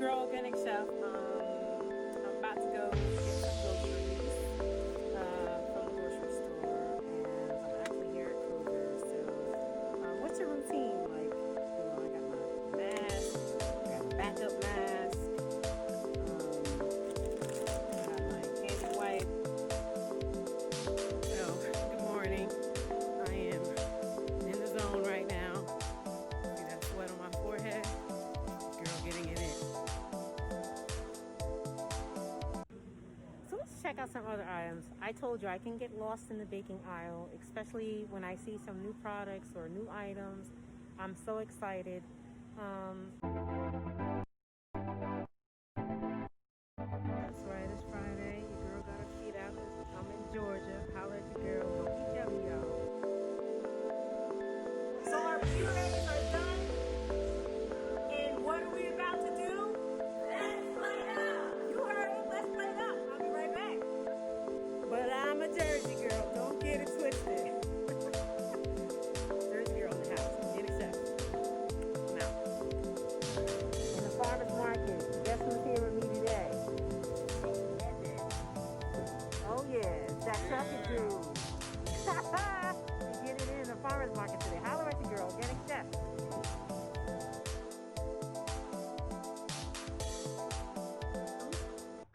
girl, organic chef. I'm about to go get some groceries from the grocery store, and I'm actually here at Kroger. So, what's your routine? Like, I got my mask, I got a backup mask, I got my handy wipe. So, good morning. I am in the zone right now. See that sweat on my forehead? Girl, getting it in. So let's check out some other items. I told you I can get lost in the baking aisle, especially when I see some new products or new items. I'm so excited. That's right, it's Friday. Your girl got her feet out. I'm in Georgia. Holla at your girl. Don't be jelly, y'all. So our purees are done. And what are we about to do? Let's play it out. You heard it. Let's play it out. I'll be right back. But I'm a Jersey girl. Don't get it twisted. Jersey girl in the house. Get it set. I'm out. In the farmer's market. Guess who's here with me today? Oh yeah, that trucking dude. You get it in the farmer's market today. Holler at your girl. Organic chef.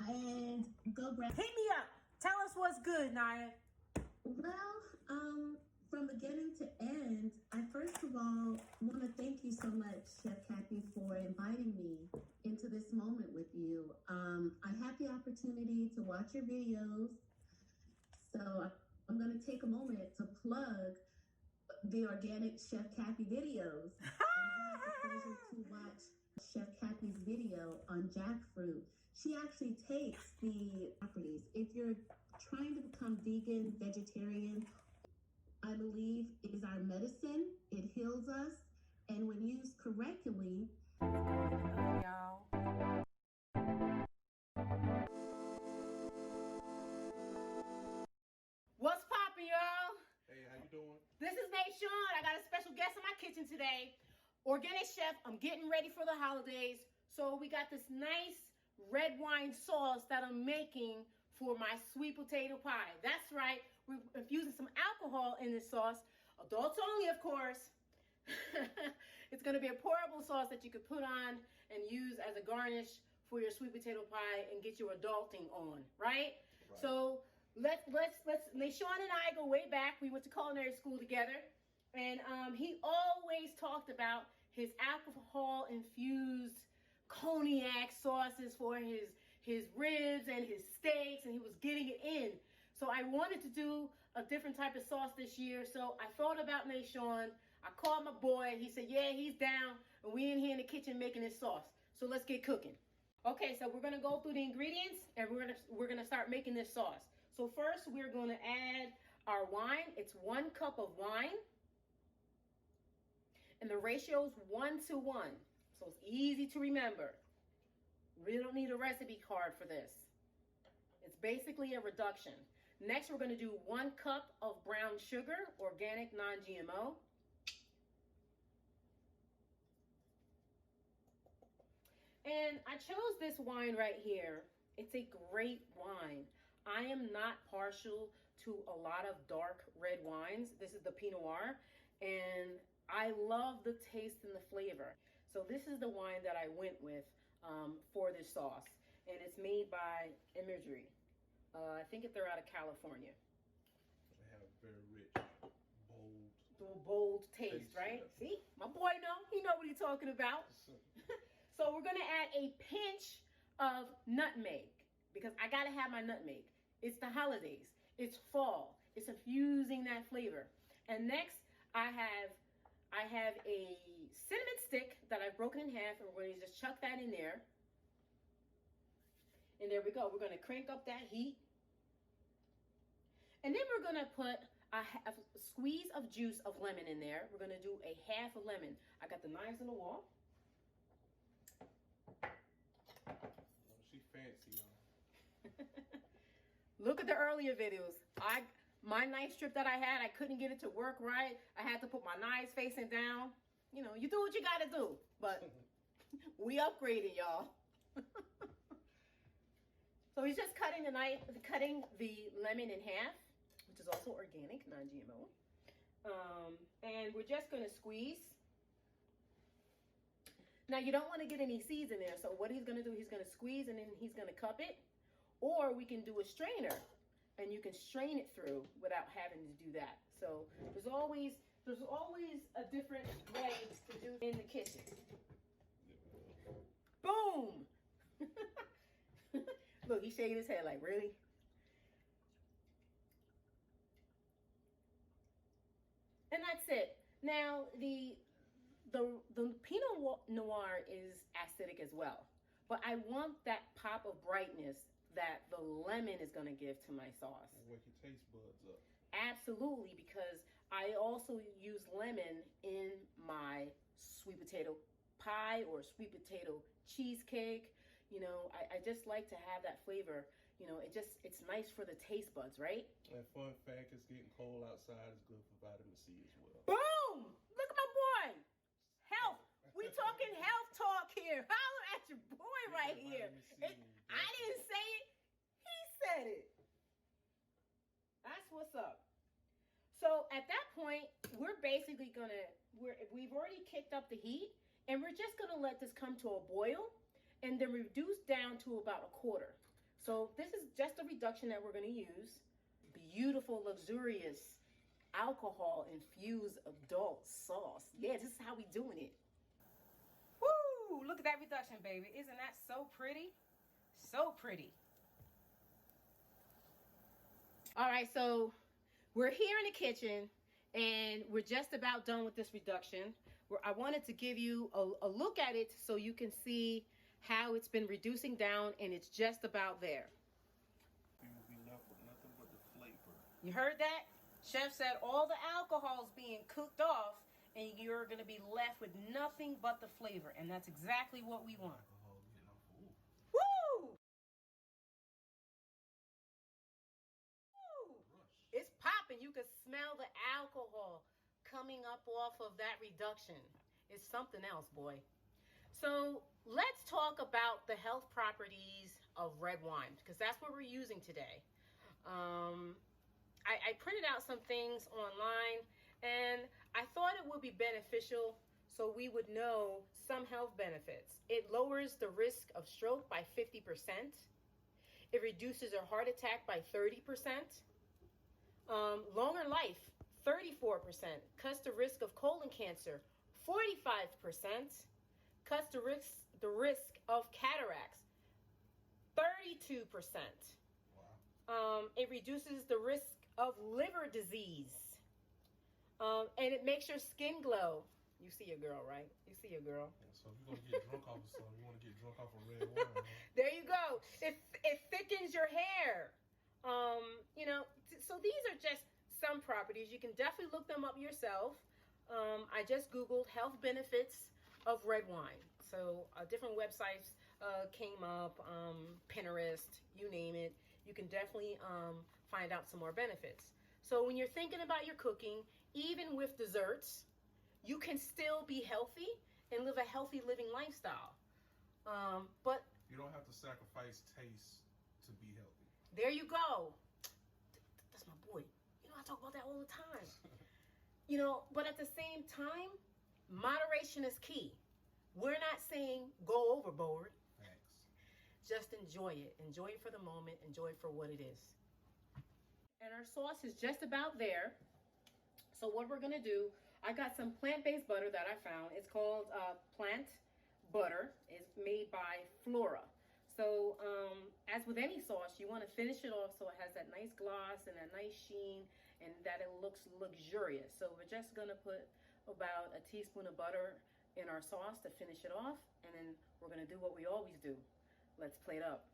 And go grab. Hit me up. Tell us what's good, Naya. Well, from beginning to end, I first of all want to thank you so much, Chef Cappie, for inviting me into this moment with you. I had the opportunity to watch your videos, so I'm going to take a moment to plug the Organic Chef Cappie videos. And I had the pleasure to watch Chef Cappie's video on jackfruit. She actually takes the properties. If you're trying to become vegan, vegetarian, I believe it is our medicine. It heals us. And when used correctly, Y'all. What's poppin', y'all? Hey, how you doing? This is Nate Sean. I got a special guest in my kitchen today. Organic chef. I'm getting ready for the holidays. So we got this nice red wine sauce that I'm making for my sweet potato pie. That's right. We're infusing some alcohol in this sauce. Adults only, of course. It's going to be a pourable sauce that you could put on and use as a garnish for your sweet potato pie and get your adulting on, right? So let's Sean and I go way back. We went to culinary school together, and he always talked about his alcohol infused cognac sauces for his ribs and his steaks, and he was getting it in. So I wanted to do a different type of sauce this year. So I thought about Sean. I called my boy. He said, yeah, he's down. And we in here in the kitchen making this sauce. So let's get cooking. Okay, so we're gonna go through the ingredients and we're gonna start making this sauce. So first we're gonna add our wine. It's 1 cup of wine. And the ratio is 1 to 1. So it's easy to remember. We don't need a recipe card for this. It's basically a reduction. Next, we're going to do 1 cup of brown sugar, organic, non-GMO. And I chose this wine right here. It's a great wine. I am not partial to a lot of dark red wines. This is the Pinot Noir, and I love the taste and the flavor. So this is the wine that I went with for this sauce, and it's made by Imagery. I think they're out of California. They have very rich, bold taste, right? Yeah. See, my boy he know what he's talking about. So we're gonna add a pinch of nutmeg because I gotta have my nutmeg. It's the holidays. It's fall. It's infusing that flavor. And next, I have a cinnamon stick that I've broken in half, and we're going to just chuck that in there. And there we go. We're going to crank up that heat. And then we're going to put a squeeze of juice of lemon in there. We're going to do a half a lemon. I got the knives on the wall. She fancy, y'all. Look at the earlier videos. My knife strip that I had, I couldn't get it to work right. I had to put my knives facing down. You know, you do what you got to do. But we upgraded, y'all. So he's just cutting the lemon in half, which is also organic, non-GMO. And we're just going to squeeze. Now, you don't want to get any seeds in there. So what he's going to do, he's going to squeeze and then he's going to cup it. Or we can do a strainer and you can strain it through without having to do that. So there's always a different way to do in the kitchen. Boom! Look, he's shaking his head like, really? And that's it. Now, the Pinot Noir is acidic as well. But I want that pop of brightness that the lemon is going to give to my sauce. Wake your taste buds up. Absolutely, because I also use lemon in my sweet potato pie or sweet potato cheesecake. You know, I just like to have that flavor. You know, it's nice for the taste buds, right? And fun fact, it's getting cold outside. It's good for vitamin C as well. Boom! Look at my boy. Health. We talking health talk here. Holler at your boy right here. I didn't say it. He said it. That's what's up. So at that point, we're basically we've already kicked up the heat, and we're just gonna let this come to a boil, and then reduce down to about a quarter. So this is just a reduction that we're gonna use. Beautiful, luxurious, alcohol-infused adult sauce. Yeah, this is how we doing it. Woo! Look at that reduction, baby. Isn't that so pretty? So pretty. All right, so we're here in the kitchen, and we're just about done with this reduction. I wanted to give you a look at it so you can see how it's been reducing down, and it's just about there. You will be left with nothing but the flavor. You heard that? Chef said all the alcohol's being cooked off, and you're going to be left with nothing but the flavor, and that's exactly what we want. Alcohol getting off. Ooh. Woo! Woo! Rush. It's popping. You can smell the alcohol coming up off of that reduction. It's something else, boy. So let's talk about the health properties of red wine, because that's what we're using today. I printed out some things online, and I thought it would be beneficial so we would know some health benefits. It lowers the risk of stroke by 50%. It reduces a heart attack by 30%. Longer life, 34%. Cuts the risk of colon cancer, 45%. Cuts the risk of cataracts, 32%. Wow. It reduces the risk of liver disease. And it makes your skin glow. You see your girl, right? You see your girl. Yeah, so if you're going to get drunk off of something, you want to get drunk off of red wine. Huh? There you go. It thickens your hair. You know, so these are just some properties. You can definitely look them up yourself. I just Googled health benefits of red wine. So different websites came up, Pinterest, you name it. You can definitely find out some more benefits. So when you're thinking about your cooking, even with desserts, you can still be healthy and live a healthy living lifestyle. But You don't have to sacrifice taste to be healthy. there you go. That's my boy. You know, I talk about that all the time. You know, but at the same time, moderation is key. We're not saying go overboard. Thanks. Just enjoy it. Enjoy it for the moment. Enjoy it for what it is. And our sauce is just about there. So what we're going to do, I got some plant-based butter that I found. It's called plant butter. It's made by Flora. So as with any sauce, you want to finish it off so it has that nice gloss and that nice sheen and that it looks luxurious. So we're just going to put about a teaspoon of butter in our sauce to finish it off. And then we're going to do what we always do. Let's plate up.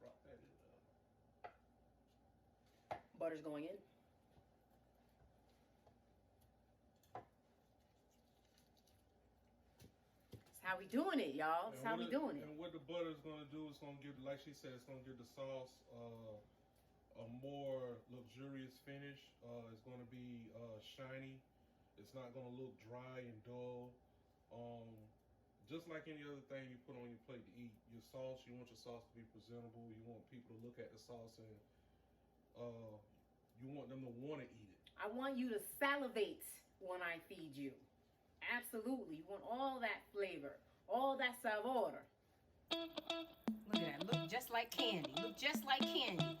Drop that in. Butter's going in. That's how we doing it, y'all. That's how we doing it. And what the butter is going to do is going to give, like she said, it's going to give the sauce a more luxurious finish. It's going to be shiny. It's not going to look dry and dull. Just like any other thing you put on your plate to eat, your sauce, you want your sauce to be presentable. You want people to look at the sauce and you want them to want to eat it. I want you to salivate when I feed you. Absolutely. You want all that flavor, all that savor. Look at that. Look just like candy. Look just like candy.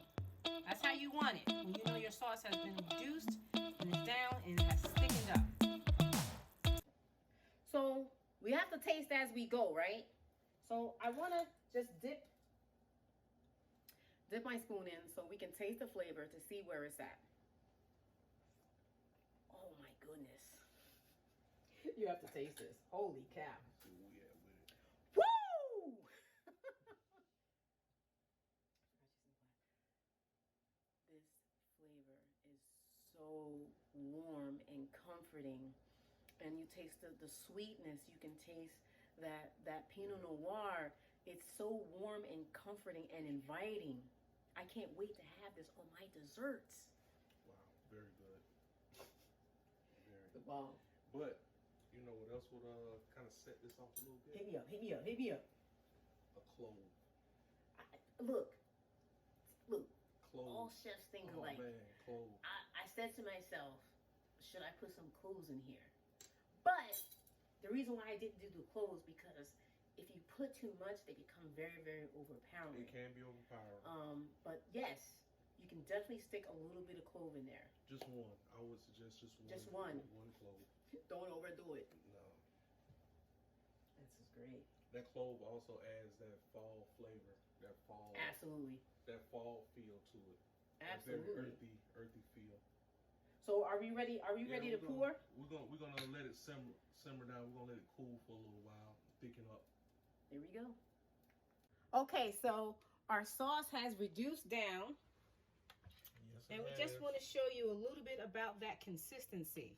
That's how you want it. When you know your sauce has been reduced and it's down and it has thickened up. So we have to taste as we go, right? So I want to just dip my spoon in so we can taste the flavor to see where it's at. Oh my goodness. You have to taste this. Holy cow. Oh, yeah, with it. Woo! This flavor is so warm and comforting. And you taste the sweetness. You can taste that Pinot Noir. It's so warm and comforting and inviting. I can't wait to have this on my desserts. Wow, very good. Very good. Wow. But you know what else would kind of set this off a little bit? Hit me up, hit me up, hit me up. A clove. Look. Clove. All chefs think alike. Man, clove. I said to myself, should I put some cloves in here? But the reason why I didn't do the cloves because if you put too much, they become very, very overpowering. It can be overpowering. But yes, you can definitely stick a little bit of clove in there. Just one. I would suggest just one. Just one. One clove. Don't overdo it. No. This is great. That clove also adds that fall flavor. That fall. Absolutely. That fall feel to it. Absolutely. Very earthy feel. So are we ready? Are we ready to pour? We're gonna let it simmer down. We're gonna let it cool for a little while, thicken up. There we go. Okay, so our sauce has reduced down. Yes, And we just want to show you a little bit about that consistency.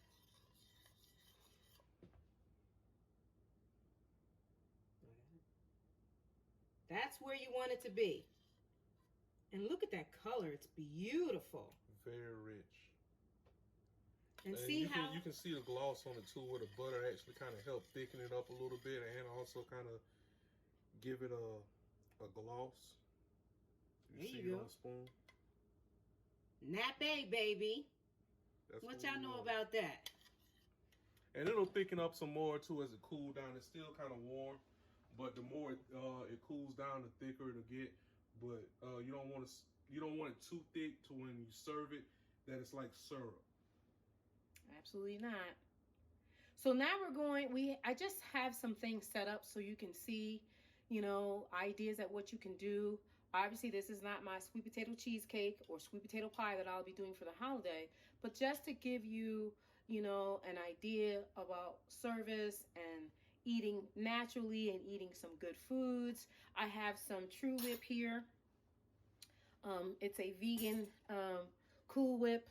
That's where you want it to be. And look at that color. It's beautiful. Very rich. And see how you can see the gloss on it too, where the butter actually kind of helped thicken it up a little bit and also kind of give it a gloss. There see you it go. on the spoon. nappe, baby. That's What y'all know about that? And it'll thicken up some more too as it cools down. It's still kind of warm, but the more it cools down, the thicker it'll get. But you don't want it too thick to when you serve it that it's like syrup. Absolutely not. So now I just have some things set up so you can see, ideas at what you can do. Obviously, this is not my sweet potato cheesecake or sweet potato pie that I'll be doing for the holiday, but just to give you, an idea about service and eating naturally and eating some good foods. I have some True Whip here. It's a vegan Cool Whip,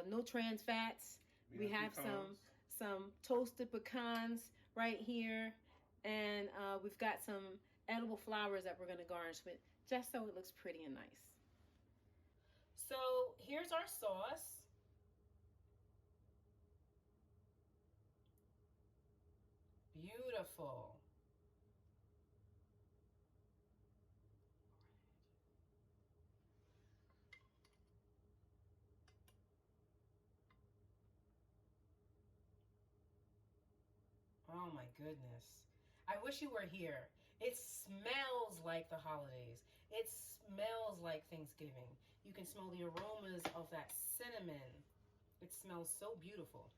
no trans fats. We have some toasted pecans right here, and we've got some edible flowers that we're going to garnish with, just so it looks pretty and nice. So here's our sauce. Beautiful. Oh my goodness. I wish you were here. It smells like the holidays. It smells like Thanksgiving. You can smell the aromas of that cinnamon. It smells so beautiful.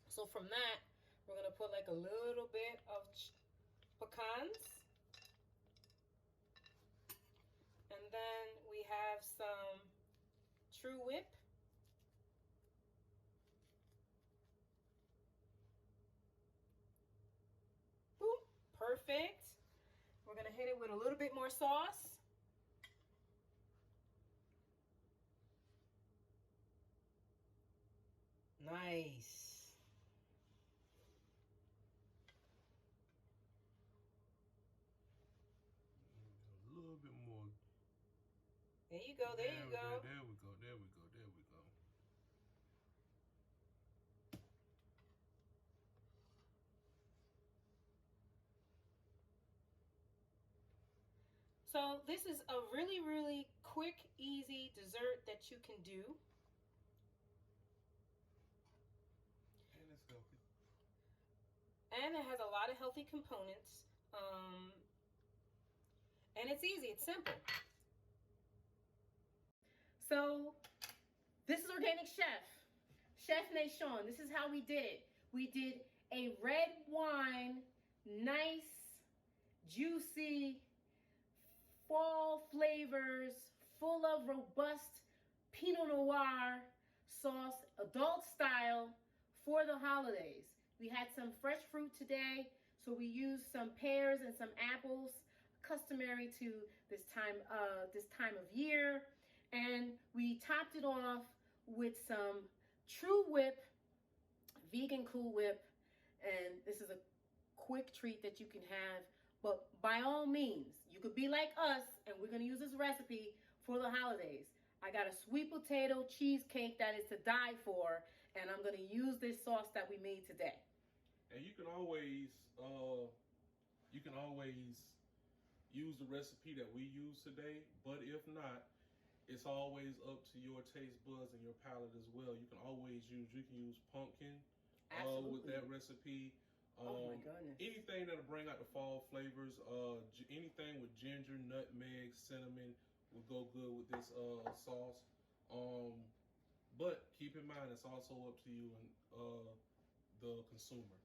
So from that, we're going to put like a little bit of pecans. And then we have some True Whip. Boom. Perfect. We're going to hit it with a little bit more sauce. Nice. A little bit more There you go. There you go. There we go. There we go. There we go. So this is a really, really quick, easy dessert that you can do. And it's healthy. And it has a lot of healthy components. And it's easy. It's simple. So this is Organic Chef Nation. This is how we did it. We did a red wine, nice, juicy, fall flavors, full of robust Pinot Noir sauce, adult style, for the holidays. We had some fresh fruit today, so we used some pears and some apples, customary to this time of year, and we topped it off with some True Whip, vegan Cool Whip, and this is a quick treat that you can have. But by all means, you could be like us, and we're going to use this recipe for the holidays. I got a sweet potato cheesecake that is to die for, and I'm going to use this sauce that we made today. And you can always use the recipe that we use today, but if not, it's always up to your taste buds and your palate as well. You can use pumpkin with that recipe. Oh my goodness. Anything that'll bring out the fall flavors, anything with ginger, nutmeg, cinnamon will go good with this sauce. But keep in mind, it's also up to you and the consumer.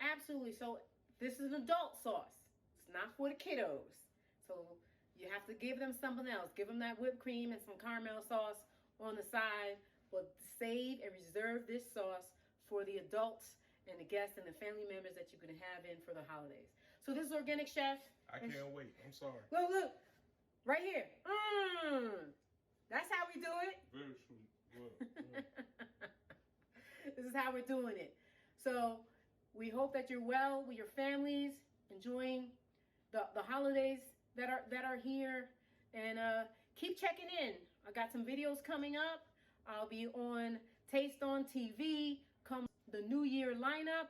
Absolutely. So this is an adult sauce. It's not for the kiddos. So you have to give them something else. Give them that whipped cream and some caramel sauce on the side. But save and reserve this sauce for the adults and the guests and the family members that you can have in for the holidays. So this is Organic Chef. I can't wait. I'm sorry. Look. Right here. That's how we do it. Very sweet. Well, This is how we're doing it. So we hope that you're well with your families, enjoying the holidays that are here, and keep checking in. I got some videos coming up. I'll be on Taste on TV come the New Year lineup,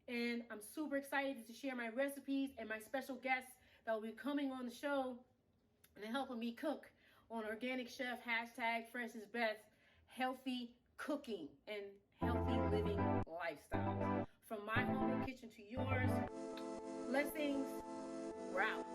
and I'm super excited to share my recipes and my special guests that will be coming on the show and helping me cook on Organic Chef #FrancisBeth healthy cooking and healthy living lifestyles. From my humble kitchen to yours, blessings. We're out.